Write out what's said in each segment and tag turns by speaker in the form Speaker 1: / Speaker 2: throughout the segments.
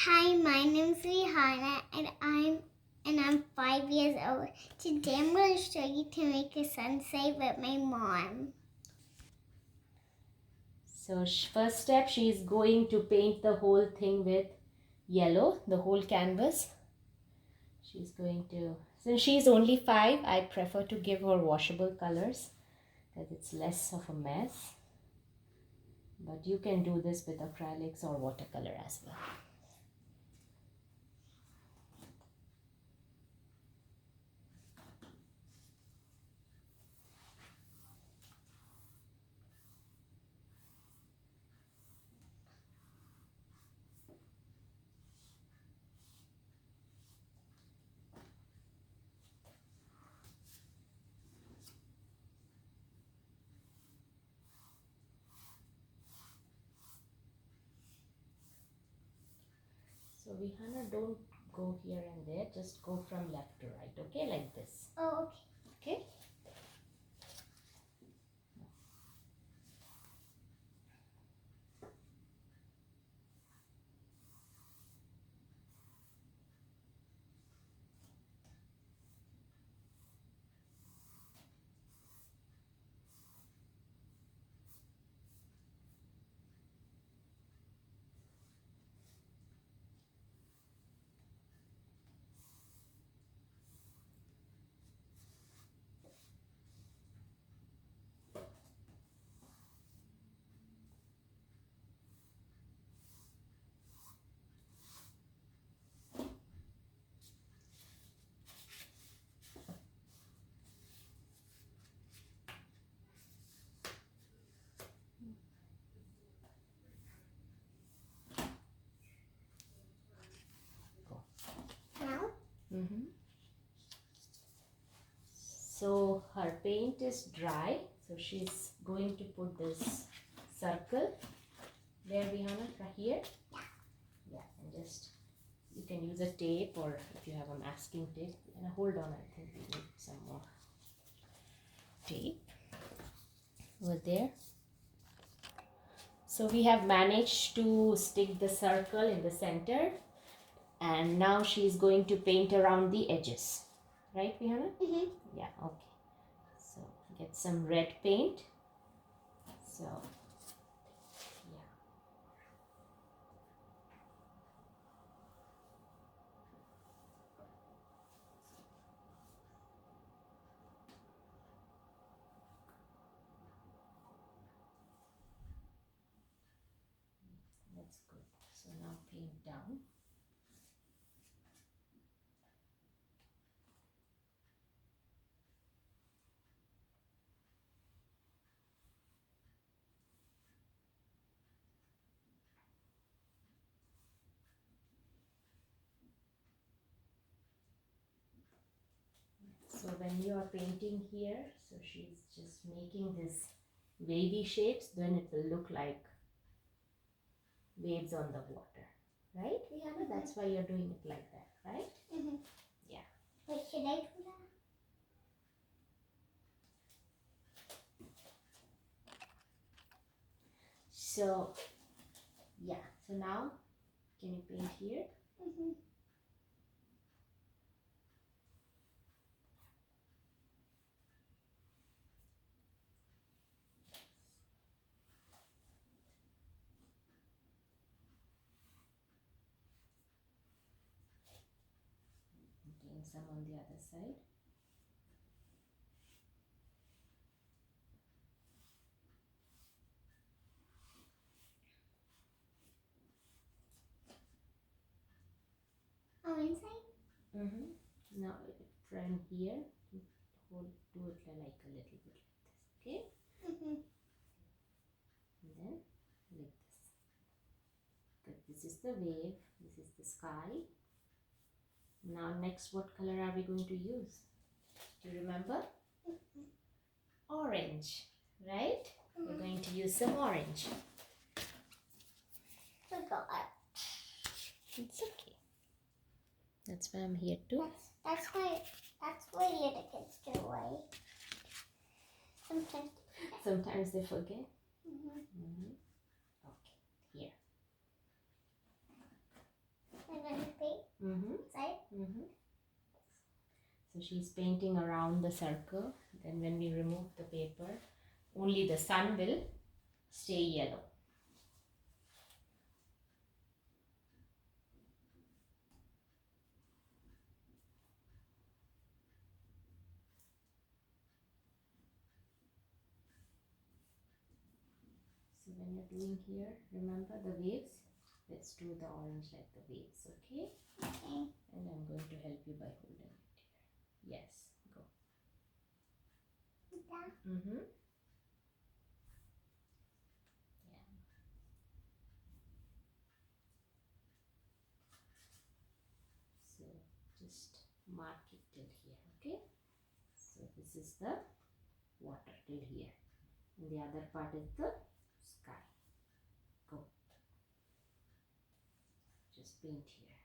Speaker 1: Hi, my name's Rihanna and I'm 5 years old. Today I'm going to show you to make a sunset with my mom.
Speaker 2: So first step, she is going to paint the whole thing with yellow, the whole canvas. She's going to, since she's only 5, I prefer to give her washable colors because it's less of a mess. But you can do this with acrylics or watercolor as well. So Vihana, don't go here and there, just go from left to right, okay, like this.
Speaker 1: Oh, okay.
Speaker 2: Okay.
Speaker 1: Now?
Speaker 2: Mm-hmm. So her paint is dry, so she's going to put this circle there, Vihana, right here. Yeah, and just you can use a tape, or if you have a masking tape. And hold on, I think we need some more tape over there. So we have managed to stick the circle in the center, and now she's going to paint around the edges, right, Vihana?
Speaker 1: Mm-hmm.
Speaker 2: Yeah, okay. So get some red paint. So yeah. That's good. So now paint down. So when you are painting here, so she's just making this wavy shapes, then it will look like waves on the water. Right, Rihanna? That's why you're doing it like that, right?
Speaker 1: Mm-hmm.
Speaker 2: Yeah.
Speaker 1: Wait, should I do that?
Speaker 2: So, yeah. So now, can you paint here?
Speaker 1: Mm-hmm.
Speaker 2: Paint some on the other side.
Speaker 1: Oh, inside?
Speaker 2: Mm-hmm. Now, from here, hold, do it like a little bit like this, okay?
Speaker 1: Mm-hmm.
Speaker 2: And then like this. Good. This is the wave. This is the sky. Now, next, what color are we going to use? Do you remember? Orange, right? We're going to use some orange.
Speaker 1: Forgot.
Speaker 2: It's okay. That's why I'm here too.
Speaker 1: That's why little kids do away. Sometimes.
Speaker 2: Sometimes they forget.
Speaker 1: Mm-hmm.
Speaker 2: Mm-hmm. Okay, here.
Speaker 1: Right?
Speaker 2: So she's painting around the circle. Then when we remove the paper, only the sun will stay yellow. So when you're doing here, remember the waves. Let's do the orange like the waves, okay?
Speaker 1: Okay.
Speaker 2: And I'm going to help you by holding it here. Yes, go.
Speaker 1: Yeah.
Speaker 2: Yeah. So just mark it till here, okay? So this is the water till here. And the other part is the sky. Go. Just paint here.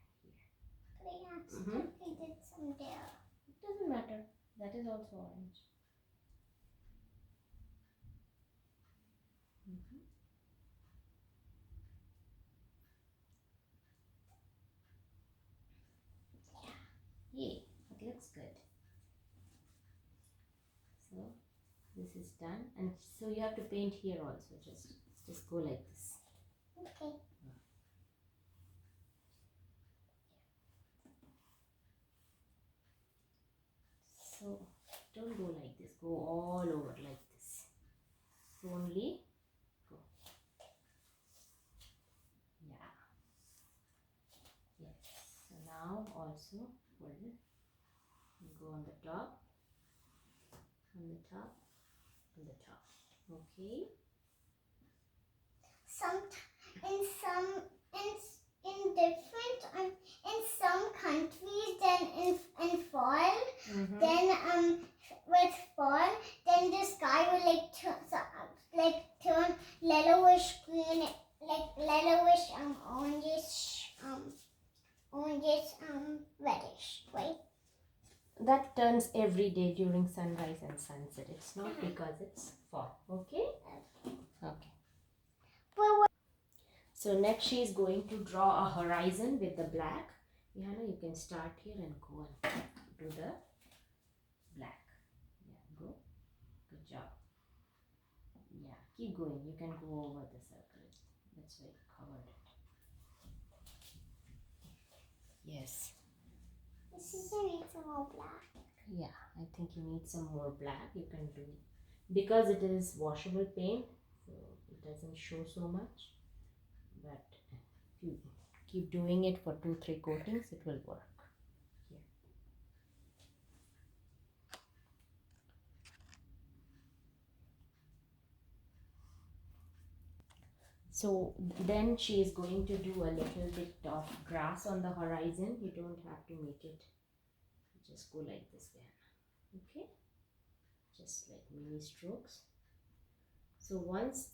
Speaker 1: But I accidentally did some there.
Speaker 2: It doesn't matter. That is also orange. Yay, it looks good. So this is done, and so you have to paint here also. Just go like this.
Speaker 1: Okay.
Speaker 2: So don't go like this. Go all over like this. So only go. Yeah. Yes. So now also hold it. Go on the top. On the top. On the top. Okay.
Speaker 1: In different in some countries, then in fall, then with fall, then the sky will turn yellowish green, like yellowish orangish reddish, right?
Speaker 2: That turns every day during sunrise and sunset. It's not because it's fall. Okay? Okay. So next she is going to draw a horizon with the black. Johanna, you can start here and go and do the black. Yeah, go. Good job. Yeah, keep going. You can go over the circle. That's why you covered it. Yes.
Speaker 1: This is need some more black.
Speaker 2: Yeah, I think you need some more black. You can do it. Because it is washable paint, so it doesn't show so much. But if you keep doing it for 2-3 coatings, it will work. Here. So then she is going to do a little bit of grass on the horizon. You don't have to make it. Just go like this then. Okay? Just like mini strokes. So once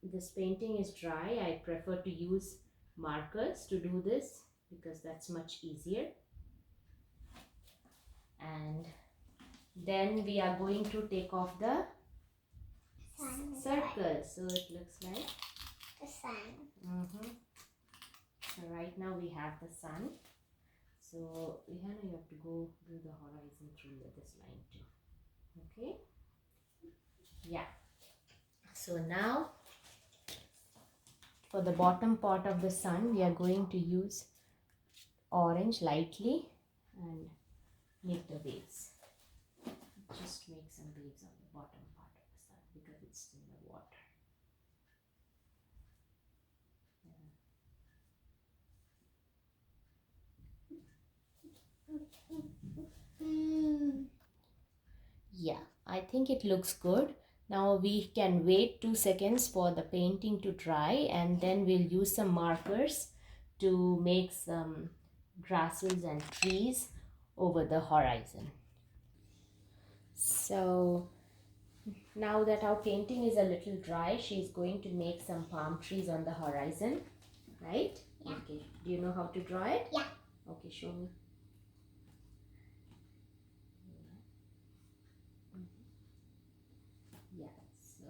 Speaker 2: this painting is dry, I prefer to use markers to do this because that's much easier. And then we are going to take off the circle. So it looks like
Speaker 1: the sun.
Speaker 2: So right now we have the sun. So Rihanna, you have to go do the horizon through this line too. Okay? Yeah. So now for the bottom part of the sun, we are going to use orange lightly and make the waves. Just make some waves on the bottom part of the sun because it's in the water. Yeah, I think it looks good. Now we can wait 2 seconds for the painting to dry, and then we'll use some markers to make some grasses and trees over the horizon. So now that our painting is a little dry, she's going to make some palm trees on the horizon, right?
Speaker 1: Yeah.
Speaker 2: Okay. Do you know how to draw it?
Speaker 1: Yeah.
Speaker 2: Okay, show me. Yeah, so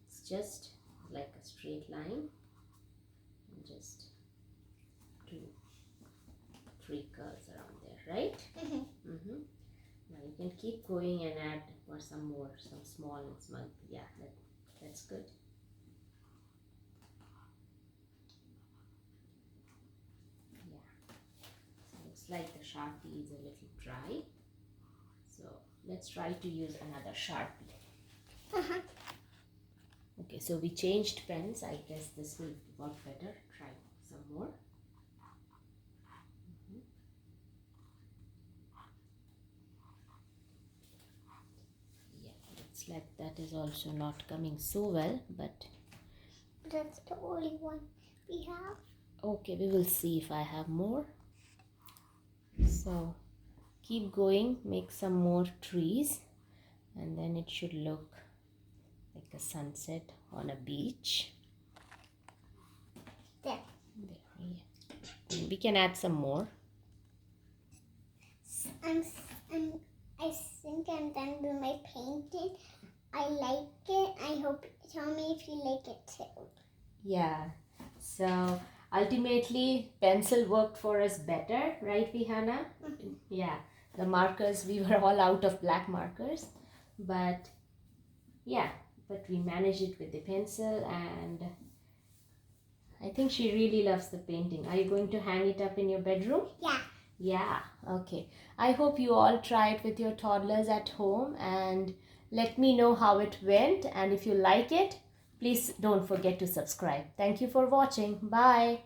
Speaker 2: it's just like a straight line. And just 2, 3, can keep going and add for some more, some small and small. Yeah, that's good. Yeah, so looks like the Sharpie is a little dry. So let's try to use another Sharpie. Okay, so we changed pens. I guess this will work better. Try some more. It's like that is also not coming so well, but
Speaker 1: that's the only one we have.
Speaker 2: Okay, we will see if I have more. So keep going, make some more trees, and then it should look like a sunset on a beach.
Speaker 1: There.
Speaker 2: Yeah. We can add some more.
Speaker 1: I think I'm done with my painting. I like it. I hope, tell me if you like it too.
Speaker 2: Yeah, so ultimately pencil worked for us better, right, Vihana? Yeah, the markers, we were all out of black markers, but yeah, but we managed it with the pencil, and I think she really loves the painting. Are you going to hang it up in your bedroom?
Speaker 1: Yeah.
Speaker 2: Yeah, okay. I hope you all try it with your toddlers at home and let me know how it went, and if you like it, please don't forget to subscribe. Thank you for watching. Bye.